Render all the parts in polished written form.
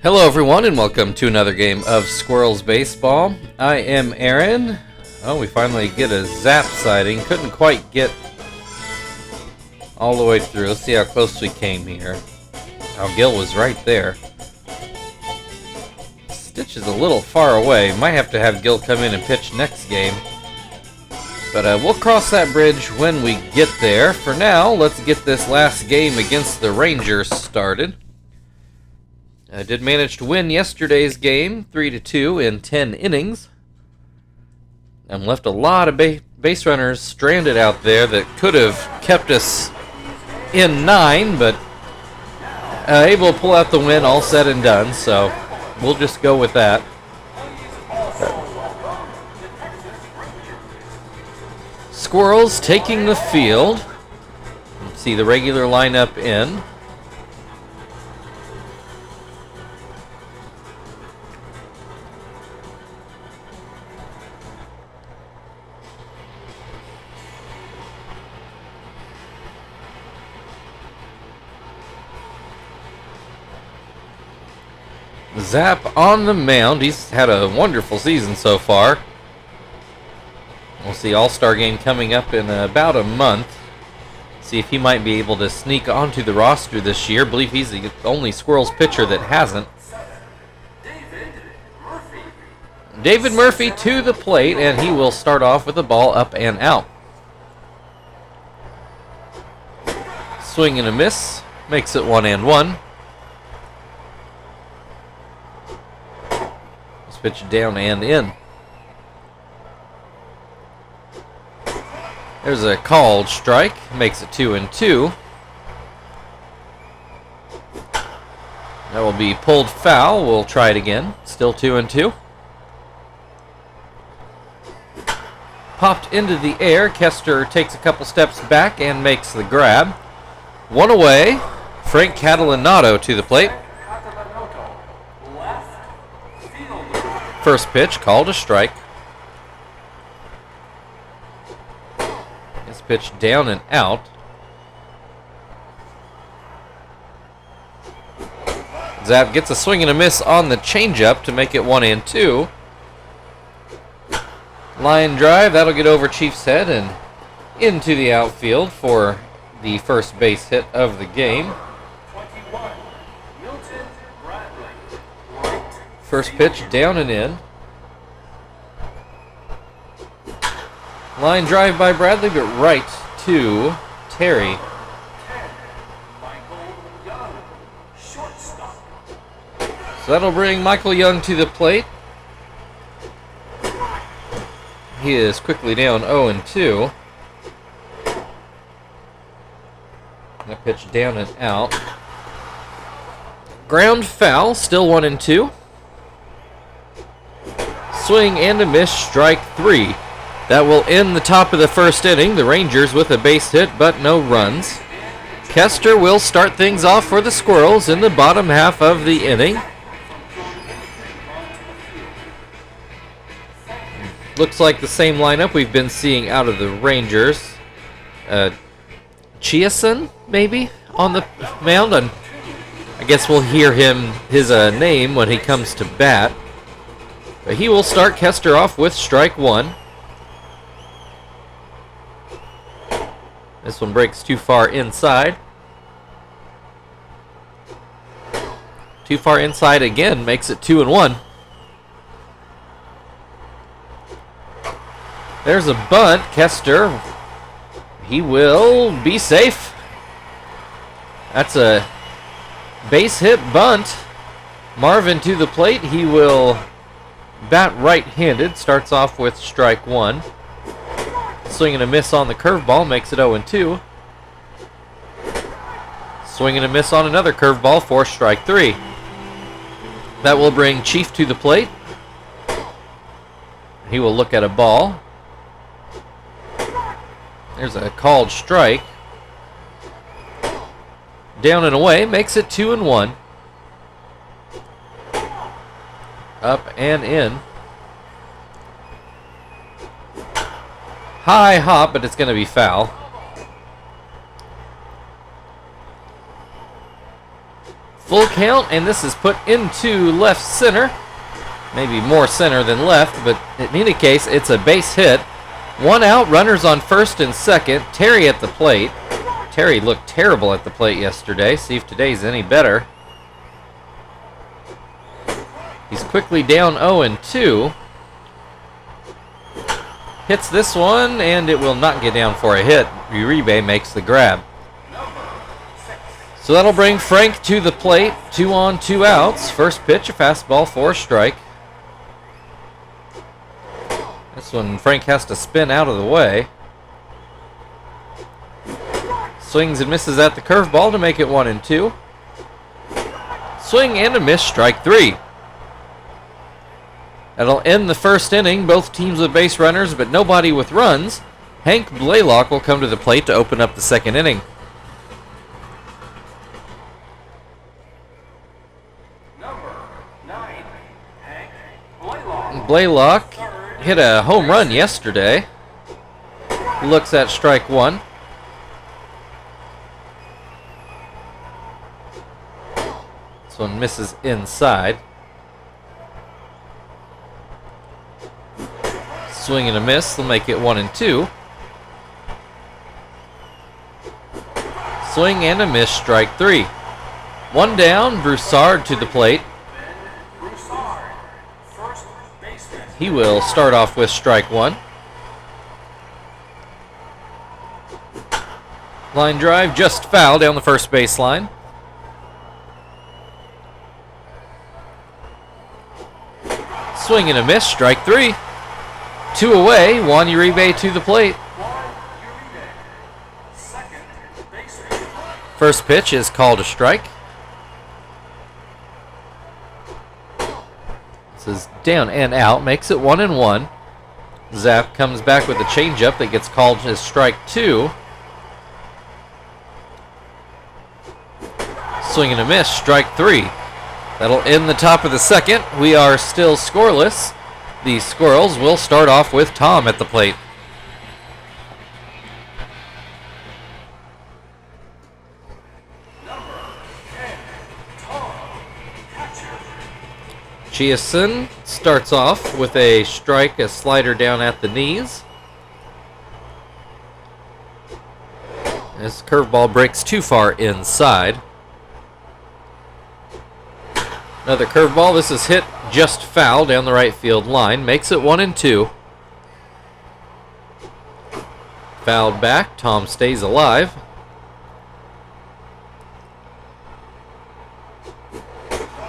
Hello everyone and welcome to another game of Squirrels Baseball. I am Aaron. Oh, we finally get a zap sighting. Couldn't quite get all the way through. Let's see how close we came here. Oh, Gil was right there. Stitch is a little far away. Might have to have Gil come in and pitch next game. But we'll cross that bridge when we get there. For now, let's get this last game against the Rangers started. I did manage to win yesterday's game, 3-2 in 10 innings. And left a lot of base runners stranded out there that could have kept us in 9, but able to pull out the win, all said and done, so we'll just go with that. Squirrels taking the field. See the regular lineup in. Zap on the mound. He's had a wonderful season so far. We'll see All-Star game coming up in about a month. See if he might be able to sneak onto the roster this year. I believe he's the only Squirrels pitcher that hasn't. David Murphy to the plate, and he will start off with the ball up and out. Swing and a miss. Makes it 1-1. Pitch down and in. There's a called strike. Makes it 2-2. That will be pulled foul. We'll try it again. Still 2-2. Popped into the air. Kester takes a couple steps back and makes the grab. One away. Frank Catalanato to the plate. First pitch called a strike. This pitch down and out. Zap gets a swing and a miss on the changeup to make it 1-2. Line drive, that'll get over Chief's head and into the outfield for the first base hit of the game. First pitch down and in. Line drive by Bradley, but right to Terry. So that'll bring Michael Young to the plate. He is quickly down 0-2. That pitch down and out. Ground foul, still 1-2. Swing and a miss, strike 3. That will end the top of the first inning. The Rangers with a base hit, but no runs. Kester will start things off for the Squirrels in the bottom half of the inning. Looks like the same lineup we've been seeing out of the Rangers. Chiasen, maybe, on the mound. And I guess we'll hear his name when he comes to bat. But he will start Kester off with strike 1. This one breaks too far inside. Too far inside again, makes it 2-1. There's a bunt. Kester, he will be safe. That's a base hit bunt. Marvin to the plate. He will bat right-handed, starts off with strike 1. Swing and a miss on the curveball, makes it 0-2. Swing and a miss on another curveball for strike 3. That will bring Chief to the plate. He will look at a ball. There's a called strike. Down and away, makes it 2-1. Up and in. High hop, but it's going to be foul. Full count, and this is put into left center. Maybe more center than left, but in any case, it's a base hit. 1 out, runners on first and second. Terry at the plate. Terry looked terrible at the plate yesterday. See if today's any better. He's quickly down 0-2. Hits this one, and it will not get down for a hit. Uribe makes the grab. So that'll bring Frank to the plate. 2 on, 2 outs. First pitch, a fastball for a strike. This one, Frank has to spin out of the way. Swings and misses at the curveball to make it 1-2. Swing and a miss, strike 3. That'll end the first inning. Both teams with base runners, but nobody with runs. Hank Blaylock will come to the plate to open up the second inning. Number 9, Hank Blaylock. Blaylock hit a home run yesterday. Looks at strike 1. This one misses inside. Swing and a miss. They'll make it 1-2. Swing and a miss. Strike 3. 1 down. Broussard to the plate. He will start off with strike 1. Line drive just foul down the first baseline. Swing and a miss. Strike 3. 2 away. Juan Uribe to the plate. First pitch is called a strike. This is down and out. Makes it 1-1. Zap comes back with a changeup that gets called as strike 2. Swing and a miss. Strike 3. That'll end the top of the second. We are still scoreless. The Squirrels will start off with Tom at the plate. Chiasson starts off with a strike, a slider down at the knees. This curveball breaks too far inside. Another curveball. This is hit just foul down the right field line. Makes it 1-2. Fouled back. Tom stays alive.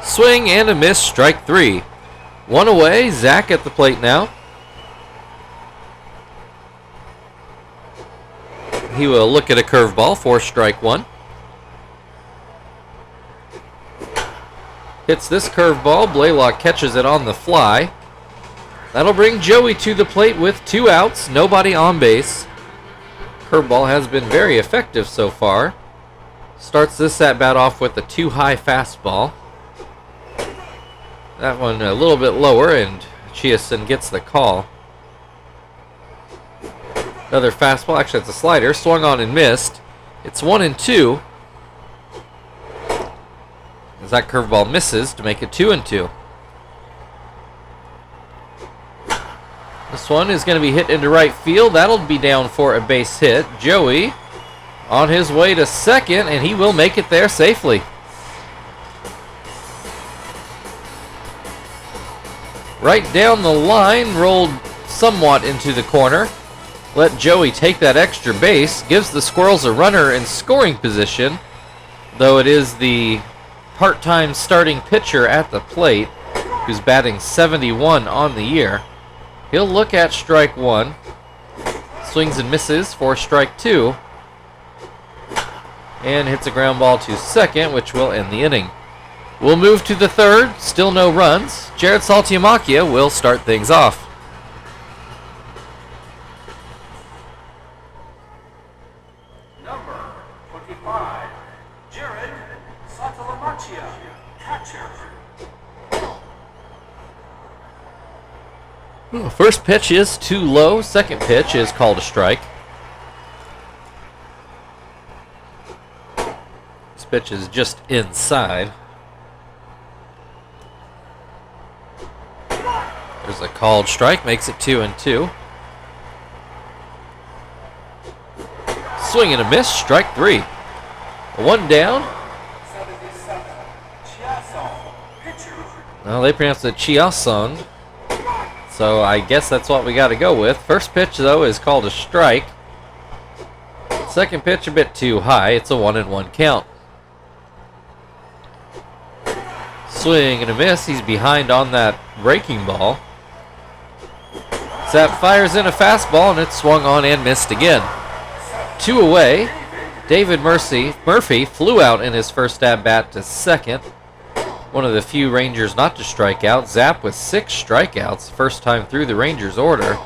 Swing and a miss. Strike 3. 1 away. Zach at the plate now. He will look at a curveball for strike 1. Hits this curveball. Blaylock catches it on the fly. That'll bring Joey to the plate with 2 outs. Nobody on base. Curveball has been very effective so far. Starts this at-bat off with a too-high fastball. That one a little bit lower, and Chiasson gets the call. Another fastball. Actually, it's a slider. Swung on and missed. It's 1-2. As that curveball misses to make it 2-2. This one is going to be hit into right field. That'll be down for a base hit. Joey on his way to second, and he will make it there safely. Right down the line, rolled somewhat into the corner. Let Joey take that extra base. Gives the Squirrels a runner in scoring position, though it is the part-time starting pitcher at the plate who's batting 71 on the year. He'll look at strike 1. Swings and misses for strike 2. And hits a ground ball to second, which will end the inning. We'll move to the third. Still no runs. Jared Saltiamakia will start things off. Number 25, Jared Saltiamakia, catcher. First pitch is too low. Second pitch is called a strike. This pitch is just inside. There's a called strike, makes it 2-2. Swing and a miss, strike 3. 1 down. 77. Chiasso, pitcher. Well, they pronounce it Chiasson, so I guess that's what we got to go with. First pitch, though, is called a strike. Second pitch a bit too high. It's a 1-1 count. Swing and a miss. He's behind on that breaking ball. Zap fires in a fastball, and it's swung on and missed again. 2 away. David Murphy flew out in his first at-bat to second. One of the few Rangers not to strike out. Zap with 6 strikeouts, first time through the Rangers order.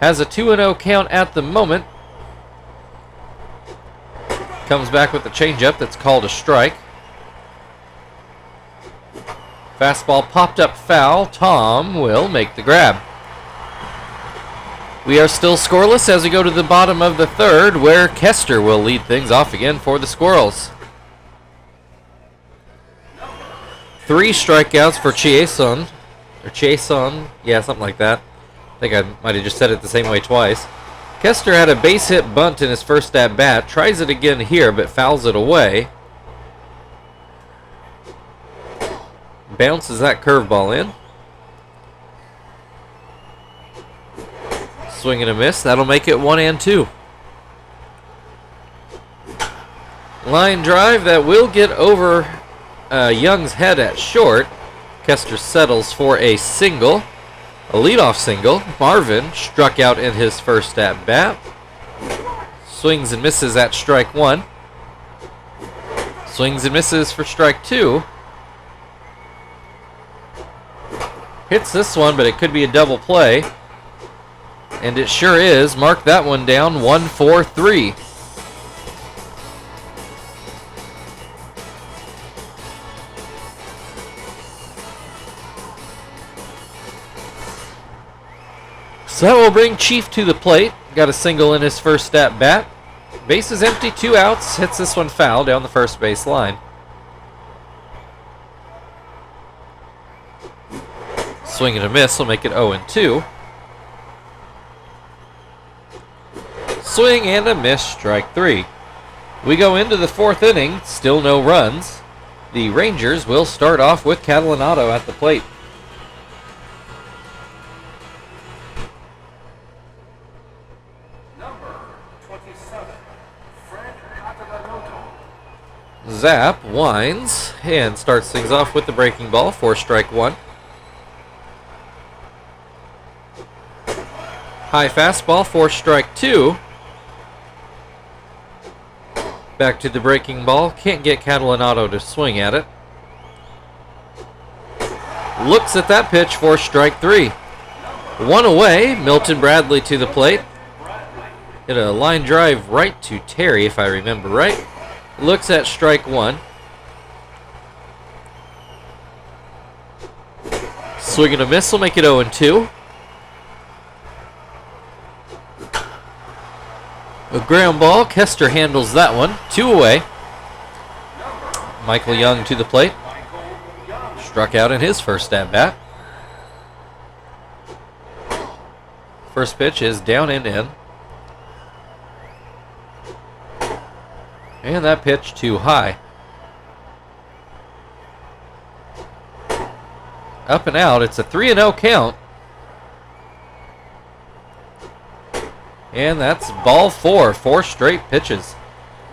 Has a 2-0 count at the moment. Comes back with the changeup that's called a strike. Fastball popped up foul. Tom will make the grab. We are still scoreless as we go to the bottom of the third, where Kester will lead things off again for the Squirrels. 3 strikeouts for Chiasson. Or Chiasson. Yeah, something like that. I think I might have just said it the same way twice. Kester had a base hit bunt in his first at-bat. Tries it again here, but fouls it away. Bounces that curveball in. Swing and a miss. That'll make it 1-2. Line drive that will get over Young's head at short. Kester settles for a single. A leadoff single. Marvin struck out in his first at-bat. Swings and misses at strike 1. Swings and misses for strike 2. Hits this one, but it could be a double play. And it sure is. Mark that one down. 1-4-3. So that will bring Chief to the plate. Got a single in his first at-bat. Base is empty, 2 outs. Hits this one foul down the first base line. Swing and a miss will make it 0-2. Swing and a miss, strike 3. We go into the 4th inning, still no runs. The Rangers will start off with Catalanato at the plate. Number 27. Fred Catalanoto. Zap winds and starts things off with the breaking ball for strike 1. High fastball for strike 2. Back to the breaking ball. Can't get Catalanato to swing at it. Looks at that pitch for strike 3. 1 away. Milton Bradley to the plate. Hit a line drive right to Terry, if I remember right. Looks at strike 1. Swing and a miss will make it 0-2. A ground ball. Kester handles that one. 2 away. Michael Young to the plate. Struck out in his first at-bat. First pitch is down and in. And that pitch too high. Up and out. It's a 3-0 count. And that's ball 4. 4 straight pitches.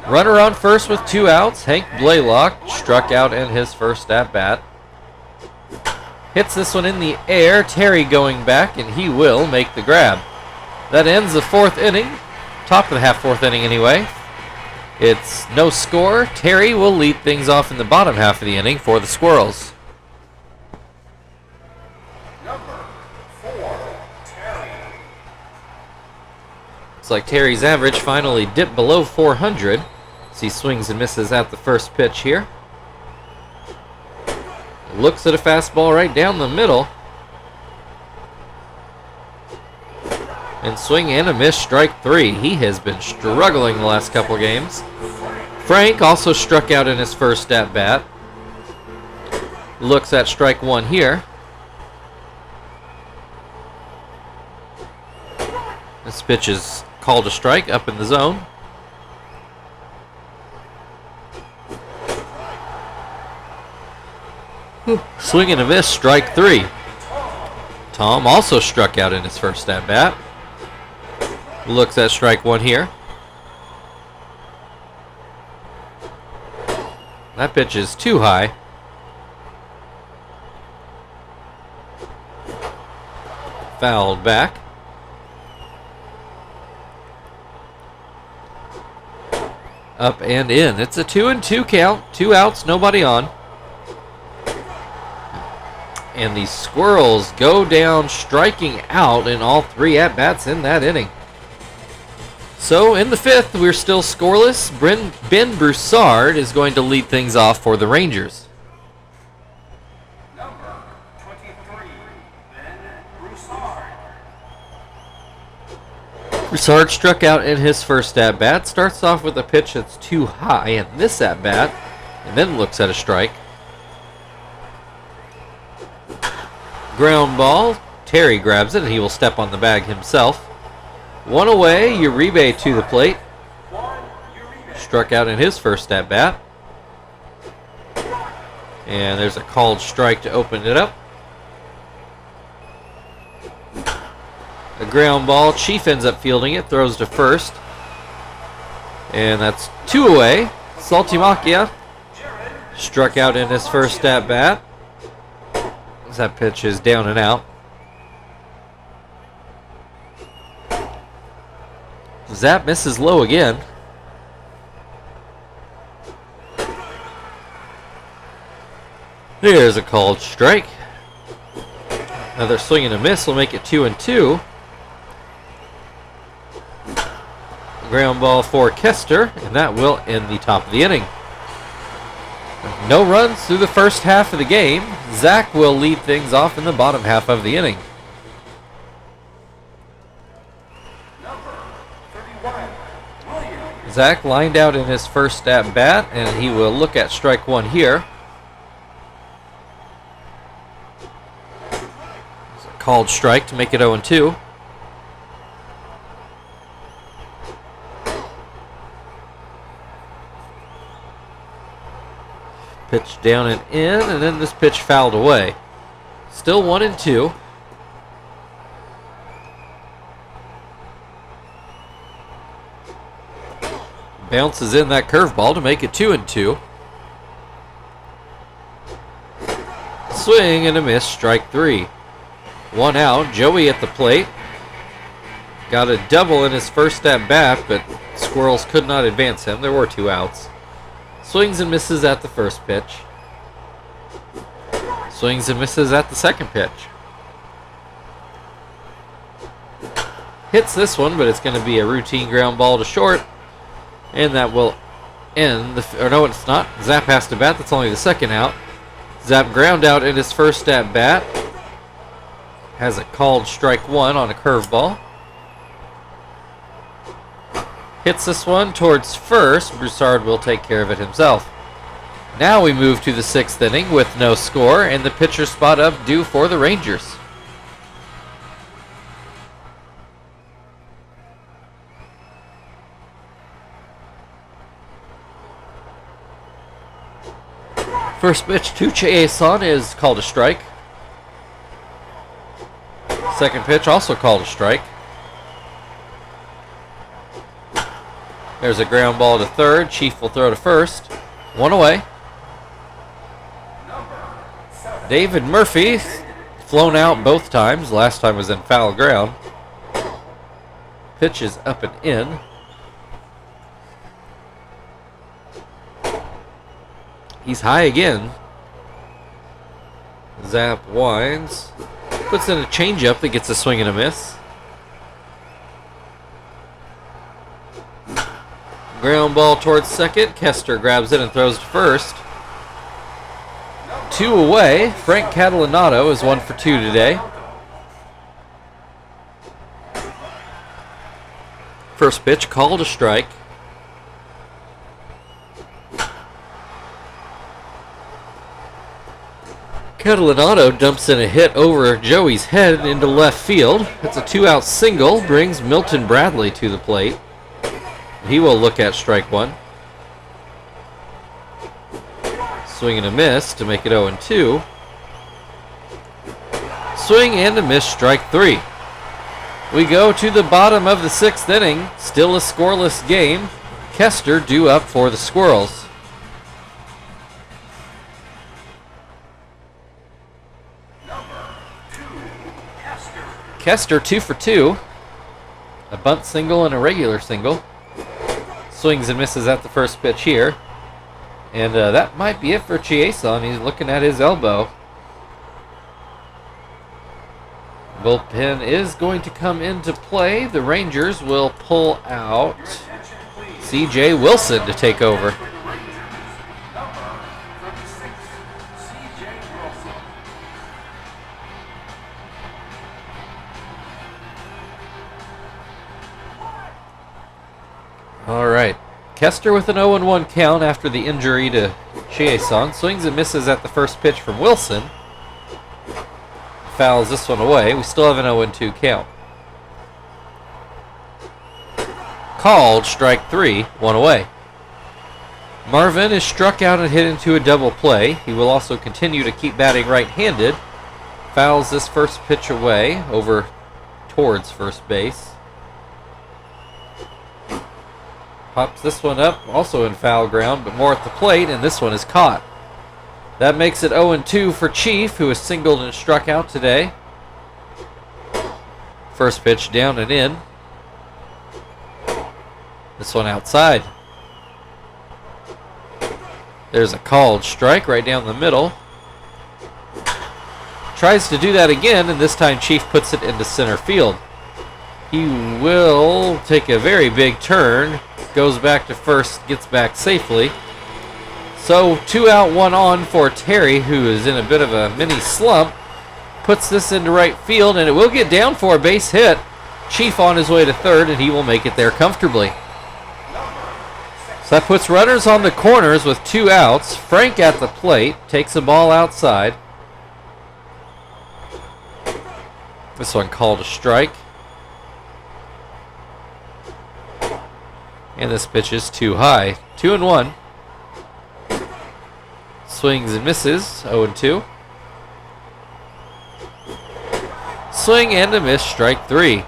Runner on first with 2 outs. Hank Blaylock struck out in his first at-bat. Hits this one in the air. Terry going back, and he will make the grab. That ends the 4th inning. Top of the half 4th inning anyway. It's no score. Terry will lead things off in the bottom half of the inning for the Squirrels. Number 4. Terry. Looks like Terry's average finally dipped below 400 as he swings and misses at the first pitch here. Looks at a fastball right down the middle. And swing and a miss, strike 3. He has been struggling the last couple games. Frank also struck out in his first at-bat. Looks at strike 1 here. This pitch is called a strike up in the zone. Swing and a miss, strike 3. Tom also struck out in his first at bat. Looks at strike 1 here. That pitch is too high. Fouled back. Up and in. It's a 2-2 count. 2 outs, nobody on. And the Squirrels go down striking out in all 3 at-bats in that inning. So in the 5th, we're still scoreless. Ben Broussard is going to lead things off for the Rangers. Number 23, Ben Broussard. Broussard struck out in his first at-bat. Starts off with a pitch that's too high in this at-bat, and then looks at a strike. Ground ball. Terry grabs it, and he will step on the bag himself. 1 away, Uribe to the plate. Struck out in his first at-bat. And there's a called strike to open it up. A ground ball. Chief ends up fielding it, throws to first. And that's 2 away. Saltimacchia struck out in his first at-bat. That pitch is down and out. Zap misses low again. There's a called strike. Another swing and a miss will make it 2-2. Ground ball for Kester, and that will end the top of the inning. No runs through the first half of the game. Zach will lead things off in the bottom half of the inning. Zach lined out in his first at bat, and he will look at strike 1 here. It's a called strike to make it 0-2. Pitch down and in, and then this pitch fouled away. Still 1-2. Bounces in that curveball to make it 2-2. Swing and a miss, strike 3. 1 out, Joey at the plate. Got a double in his first at bat, but Squirrels could not advance him. There were 2 outs. Swings and misses at the first pitch. Swings and misses at the second pitch. Hits this one, but it's going to be a routine ground ball to short. And that will end the... Or no, it's not. Zap has to bat. That's only the second out. Zap ground out in his first at bat. Has a called strike 1 on a curveball. Hits this one towards first. Broussard will take care of it himself. Now we move to the 6th inning with no score and the pitcher spot up due for the Rangers. First pitch to Chiason is called a strike. Second pitch also called a strike. There's a ground ball to third. Chief will throw to first. 1 away. David Murphy, flown out both times. Last time was in foul ground. Pitch is up and in. He's high again. Zap winds. Puts in a changeup that gets a swing and a miss. Ground ball towards second. Kester grabs it and throws to first. 2 away. Frank Catalanato is 1 for 2 today. First pitch called a strike. Catalinato dumps in a hit over Joey's head into left field. It's a 2-out single, brings Milton Bradley to the plate. He will look at strike one. Swing and a miss to make it 0-2. Swing and a miss, strike three. We go to the bottom of the 6th inning. Still a scoreless game. Kester due up for the Squirrels. Kester 2 for 2. A bunt single and a regular single. Swings and misses at the first pitch here. And that might be it for Chiason. He's looking at his elbow. Bullpen is going to come into play. The Rangers will pull out C.J. Wilson to take over. All right. Kester with an 0-1 count after the injury to Chiason. Swings and misses at the first pitch from Wilson. Fouls this one away. We still have an 0-2 count. Called, strike three, one away. Marvin is struck out and hit into a double play. He will also continue to keep batting right-handed. Fouls this first pitch away over towards first base. Pops this one up, also in foul ground, but more at the plate, and this one is caught. That makes it 0-2 for Chief, who is singled and struck out today. First pitch down and in. This one outside. There's a called strike right down the middle. Tries to do that again, and this time Chief puts it into center field. He will take a very big turn. Goes back to first, gets back safely. So 2 out, 1 on for Terry, who is in a bit of a mini slump. Puts this into right field, and it will get down for a base hit. Chief on his way to third, and he will make it there comfortably. So that puts runners on the corners with 2 outs. Frank at the plate, takes a ball outside. This one called a strike. And this pitch is too high. 2-1. Swings and misses. 0-2. Swing and a miss. Strike three.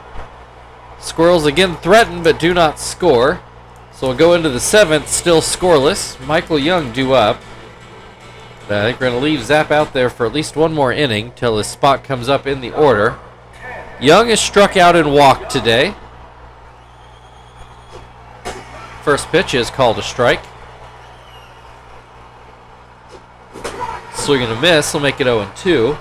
Squirrels again threaten but do not score. So we'll go into the 7th, still scoreless. Michael Young due up. I think we're going to leave Zap out there for at least one more inning till his spot comes up in the order. Young is struck out and walked today. First pitch is called a strike. Swing and a miss will make it 0-2.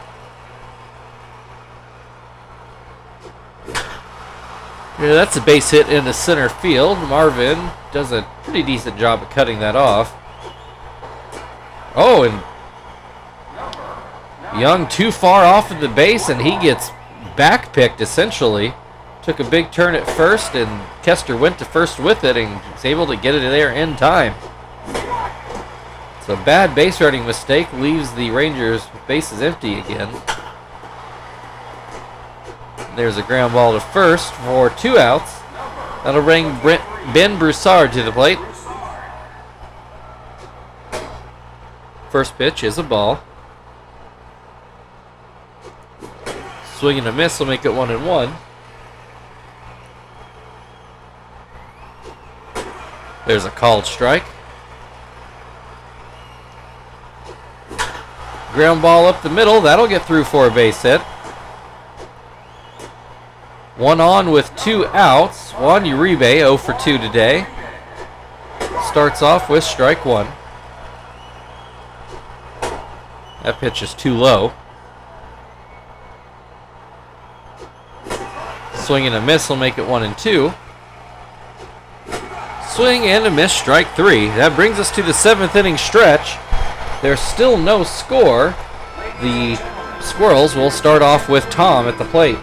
Yeah, that's a base hit into center field. Marvin does a pretty decent job of cutting that off. Oh, and Young too far off of the base, and he gets backpicked essentially. Took a big turn at first, and Kester went to first with it and was able to get it there in time. So a bad base running mistake leaves the Rangers with bases empty again. There's a ground ball to first for 2 outs. That'll bring Ben Broussard to the plate. First pitch is a ball. Swing and a miss will make it 1-1. There's a called strike. Ground ball up the middle. That'll get through for a base hit. 1 on with 2 outs. Juan Uribe 0 for 2 today. Starts off with strike 1. That pitch is too low. Swing and a miss will make it 1-2. Swing and a miss, strike 3. That brings us to the 7th inning stretch. There's still no score. The Squirrels will start off with Tom at the plate.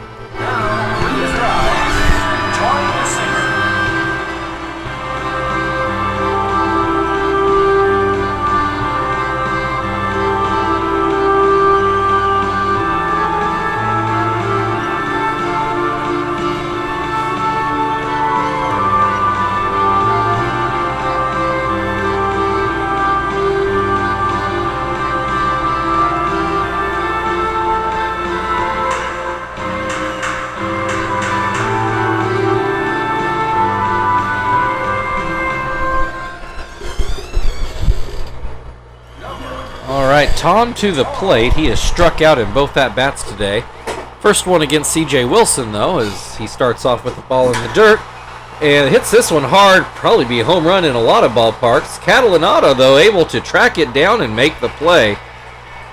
Tom to the plate. He has struck out in both at-bats today. First one against C.J. Wilson, though, as he starts off with the ball in the dirt. And hits this one hard. Probably be a home run in a lot of ballparks. Catalinato, though, able to track it down and make the play.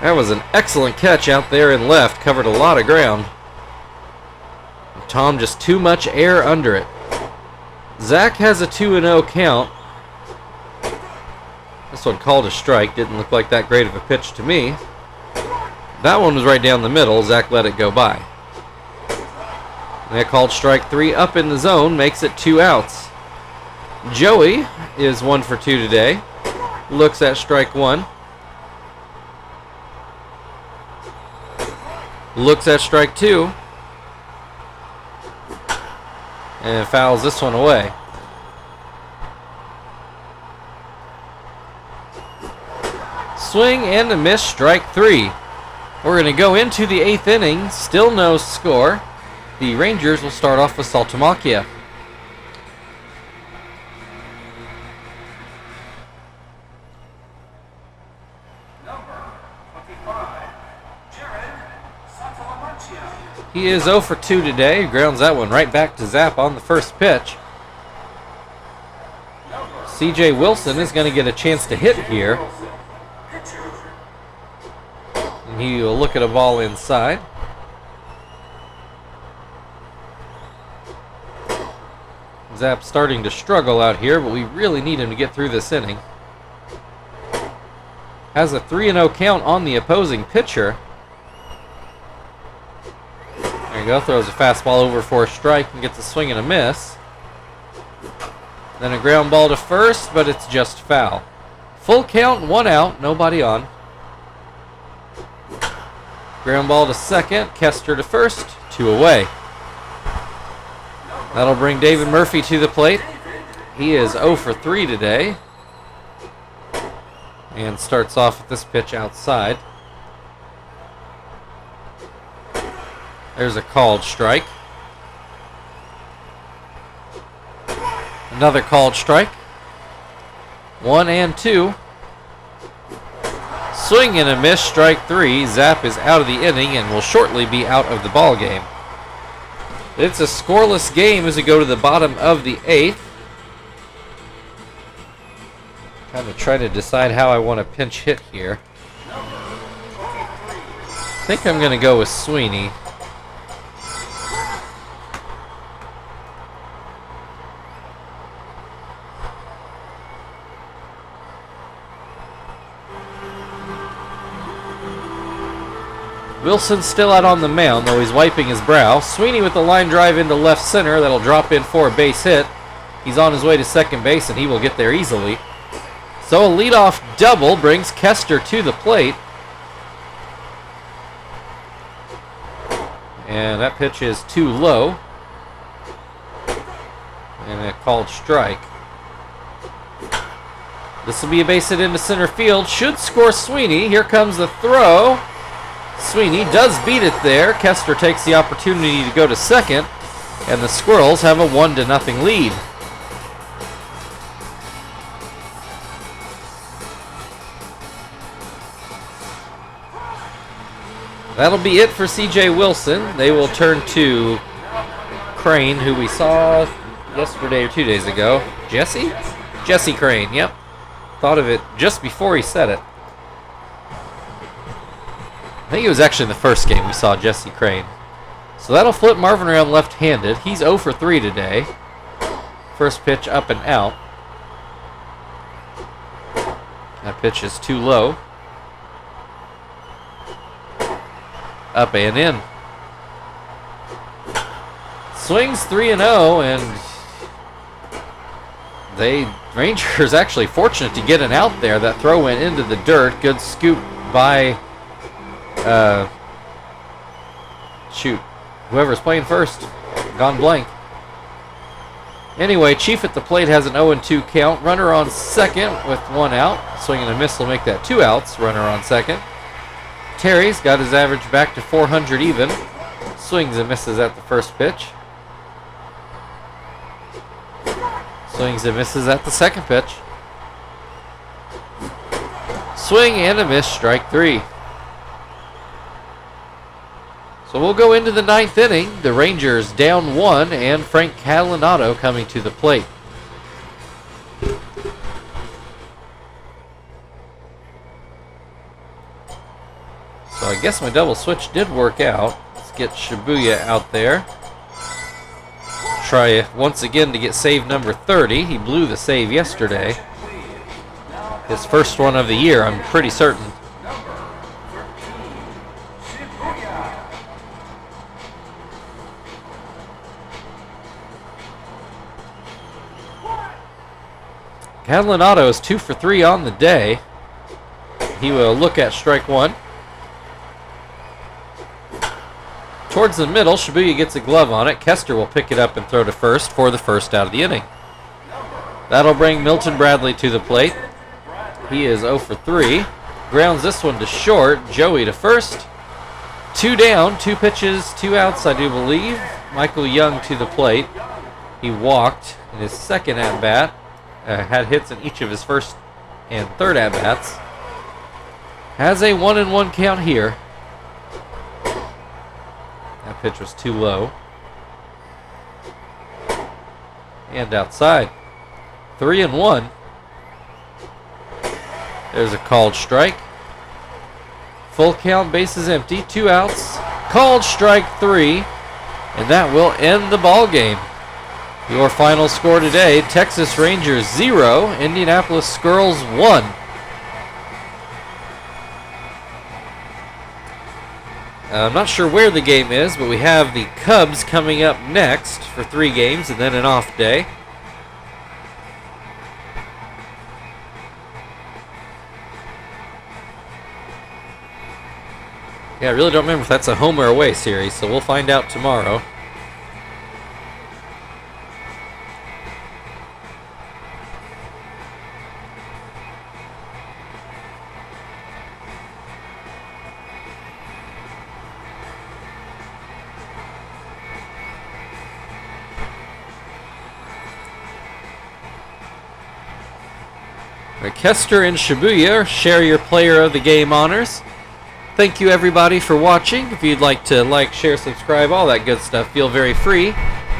That was an excellent catch out there in left. Covered a lot of ground. Tom just too much air under it. Zach has a 2-0 count. This one called a strike. Didn't look like that great of a pitch to me. That one was right down the middle. Zach let it go by. And they called strike 3 up in the zone. Makes it 2 outs. Joey is 1 for 2 today. Looks at strike 1. Looks at strike 2. And fouls this one away. Swing and a miss, strike 3. We're going to go into the 8th inning. Still no score. The Rangers will start off with Saltamacchia. He is 0 for 2 today. Grounds that one right back to Zap on the first pitch. C.J. Wilson is going to get a chance to hit here. And he will look at a ball inside. Zap's starting to struggle out here, but we really need him to get through this inning. Has a 3-0 count on the opposing pitcher. There you go, throws a fastball over for a strike and gets a swing and a miss. Then a ground ball to first, but it's just foul. Full count, 1 out, nobody on. Ground ball to second, Kester to first, 2 away. That'll bring David Murphy to the plate. He is 0 for 3 today. And starts off with this pitch outside. There's a called strike. Another called strike. 1 and 2. Swing and a miss, strike 3. Zap is out of the inning and will shortly be out of the ball game. It's a scoreless game as we go to the bottom of the 8th. Kind of trying to decide how I want to pinch hit here. I think I'm going to go with Sweeney. Wilson's still out on the mound, though he's wiping his brow. Sweeney with the line drive into left center. That'll drop in for a base hit. He's on his way to second base, and he will get there easily. So a leadoff double brings Kester to the plate. And that pitch is too low. And a called strike. This will be a base hit into center field. Should score Sweeney. Here comes the throw. Sweeney does beat it there. Kester takes the opportunity to go to second, and the Squirrels have a 1-0 lead. That'll be it for C.J. Wilson. They will turn to Crane, who we saw yesterday or 2 days ago. Jesse? Jesse Crane, yep. Thought of it just before he said it. I think it was actually in the first game we saw Jesse Crane. So that'll flip Marvin around left-handed. He's 0 for 3 today. First pitch up and out. That pitch is too low. Up and in. Swings 3-0, and Rangers actually fortunate to get an out there. That throw went into the dirt. Good scoop by whoever's playing first. Gone blank. Anyway, Chief at the plate has an 0-2 count. Runner on second with 1 out. Swing and a miss will make that 2 outs. Runner on second. Terry's got his average back to 400 even. Swings and misses at the first pitch. Swings and misses at the second pitch. Swing and a miss, strike 3. So we'll go into the 9th inning. The Rangers down 1, and Frank Catalinato coming to the plate. So I guess my double switch did work out. Let's get Shibuya out there. Try once again to get save number 30. He blew the save yesterday. His first one of the year, I'm pretty certain. Catalinato is 2 for 3 on the day. He will look at strike 1. Towards the middle, Shibuya gets a glove on it. Kester will pick it up and throw to first for the first out of the inning. That'll bring Milton Bradley to the plate. He is 0 for 3. Grounds this one to short. Joey to first. 2 down, 2 pitches, 2 outs, I do believe. Michael Young to the plate. He walked in his second at-bat. Had hits in each of his first and third at-bats. Has a 1-1 count here. That pitch was too low. And outside. 3-1. There's a called strike. Full count, bases empty, 2 outs. Called strike 3. And that will end the ball game. Your final score today, Texas Rangers 0, Indianapolis Squirrels 1. I'm not sure where the game is, but we have the Cubs coming up next for 3 games and then an off day. Yeah, I really don't remember if that's a home or away series, so we'll find out tomorrow. Kester and Shibuya share your player of the game honors. Thank you everybody for watching. If you'd like to like, share, subscribe, all that good stuff, feel very free.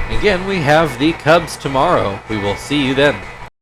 Again, we have the Cubs tomorrow. We will see you then.